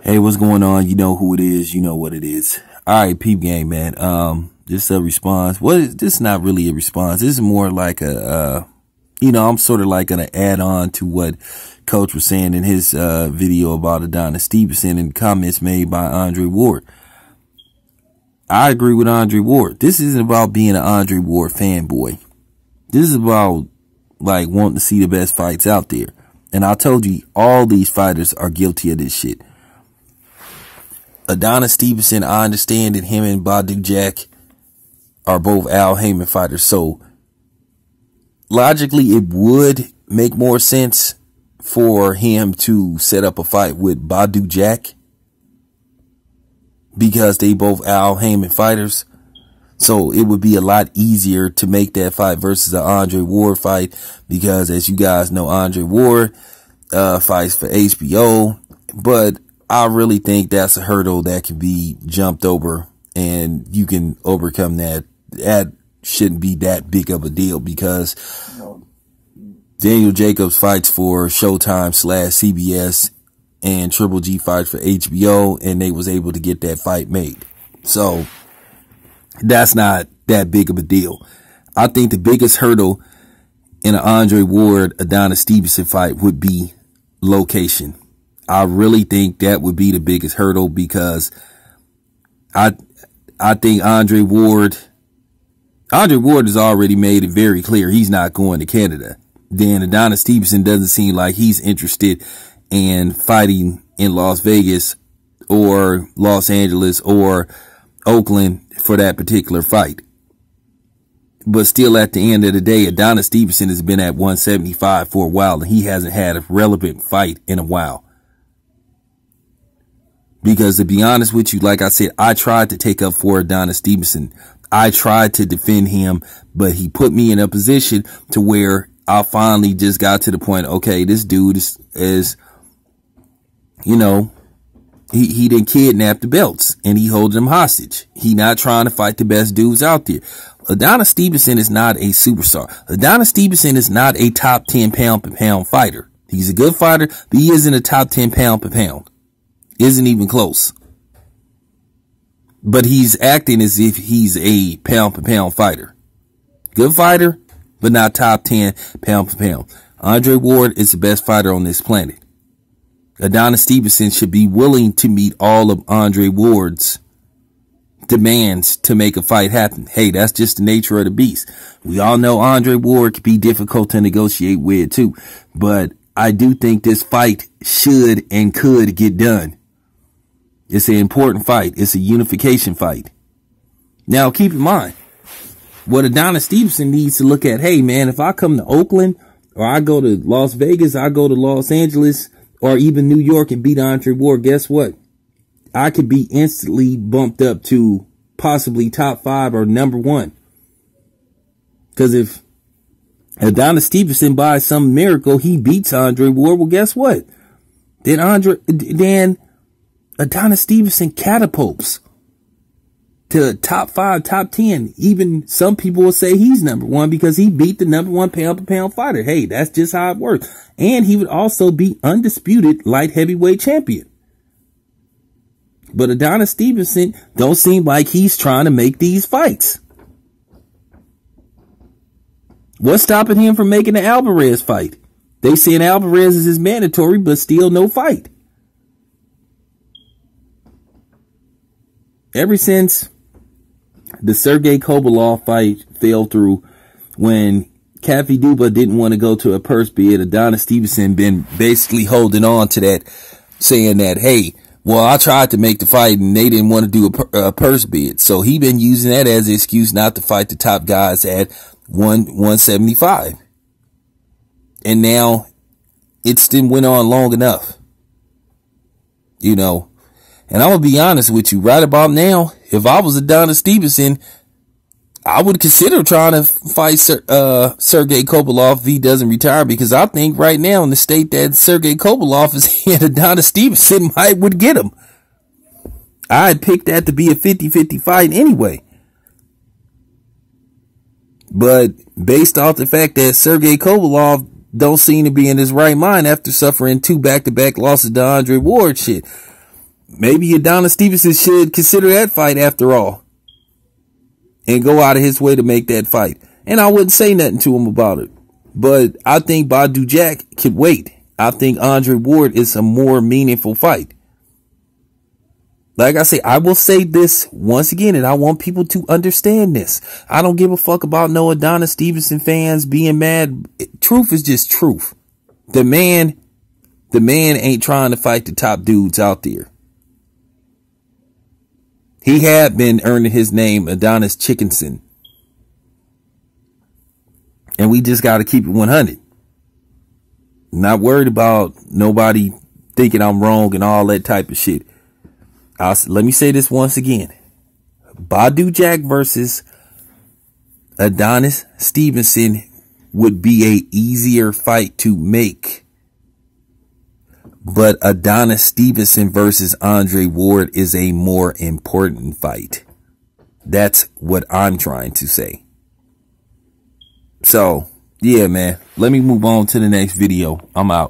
Hey, what's going on? You know who it is. You know what it is. All right, peep game, man. Just a response. This is not really a response. This is more like I'm sort of like going to add on to what Coach was saying in his video about Adonis Stevenson and comments made by Andre Ward. I agree with Andre Ward. This isn't about being an Andre Ward fanboy. This is about like wanting to see the best fights out there. And I told you, all these fighters are guilty of this shit. Adonis Stevenson, I understand that him and Badu Jack are both Al Heyman fighters. So logically, it would make more sense for him to set up a fight with Badu Jack because they both Al Heyman fighters. So it would be a lot easier to make that fight versus an Andre Ward fight because, as you guys know, Andre Ward fights for HBO. But I really think that's a hurdle that can be jumped over and you can overcome that. That shouldn't be that big of a deal because Daniel Jacobs fights for Showtime/CBS and Triple G fights for HBO, and they was able to get that fight made. So that's not that big of a deal. I think the biggest hurdle in an Andre Ward Adonis Stevenson fight would be location. I really think that would be the biggest hurdle because I think Andre Ward has already made it very clear he's not going to Canada. Then Adonis Stevenson doesn't seem like he's interested in fighting in Las Vegas or Los Angeles or Oakland for that particular fight. But still, at the end of the day, Adonis Stevenson has been at 175 for a while and he hasn't had a relevant fight in a while. Because to be honest with you, like I said, I tried to take up for Adonis Stevenson. I tried to defend him, but he put me in a position to where I finally just got to the point, okay, this dude is he didn't kidnap the belts and he holding them hostage. He not trying to fight the best dudes out there. Adonis Stevenson is not a superstar. Adonis Stevenson is not a top 10 pound per pound fighter. He's a good fighter, but he isn't a top 10 pound per pound. Isn't even close. But he's acting as if he's a pound per pound fighter. Good fighter, but not top 10 pound per pound. Andre Ward is the best fighter on this planet. Adonis Stevenson should be willing to meet all of Andre Ward's demands to make a fight happen. Hey, that's just the nature of the beast. We all know Andre Ward can be difficult to negotiate with too. But I do think this fight should and could get done. It's an important fight. It's a unification fight. Now, keep in mind, what Adonis Stevenson needs to look at, hey, man, if I come to Oakland or I go to Las Vegas, I go to Los Angeles or even New York and beat Andre Ward, guess what? I could be instantly bumped up to possibly top 5 or number 1. Because if Adonis Stevenson, by some miracle, he beats Andre Ward, well, guess what? Then Adonis Stevenson catapults to top 5, top 10. Even some people will say he's number 1 because he beat the number 1 pound per pound fighter. Hey, that's just how it works. And he would also be undisputed light heavyweight champion. But Adonis Stevenson don't seem like he's trying to make these fights. What's stopping him from making the Alvarez fight? They saying Alvarez is mandatory, but still no fight. Ever since the Sergey Kovalev fight fell through, when Kathy Duba didn't want to go to a purse bid, Adonis Stevenson been basically holding on to that, saying that, hey, well, I tried to make the fight and they didn't want to do a purse bid. So he been using that as an excuse not to fight the top guys at 175. And now it's been went on long enough. And I'm going to be honest with you, right about now, if I was Adonis Stevenson, I would consider trying to fight Sergey Kovalev if he doesn't retire, because I think right now in the state that Sergey Kovalev is in, Adonis Stevenson would get him. I'd pick that to be a 50-50 fight anyway. But based off the fact that Sergey Kovalev don't seem to be in his right mind after suffering 2 back-to-back losses to Andre Ward shit, maybe Adonis Stevenson should consider that fight after all. And go out of his way to make that fight. And I wouldn't say nothing to him about it. But I think Badu Jack could wait. I think Andre Ward is a more meaningful fight. Like I say, I will say this once again, and I want people to understand this. I don't give a fuck about no Adonis Stevenson fans being mad. Truth is just truth. The man ain't trying to fight the top dudes out there. He had been earning his name Adonis Chickenson. And we just got to keep it 100. Not worried about nobody thinking I'm wrong and all that type of shit. Let me say this once again. Badu Jack versus Adonis Stevenson would be a easier fight to make. But Adonis Stevenson versus Andre Ward is a more important fight. That's what I'm trying to say. So, yeah, man. Let me move on to the next video. I'm out.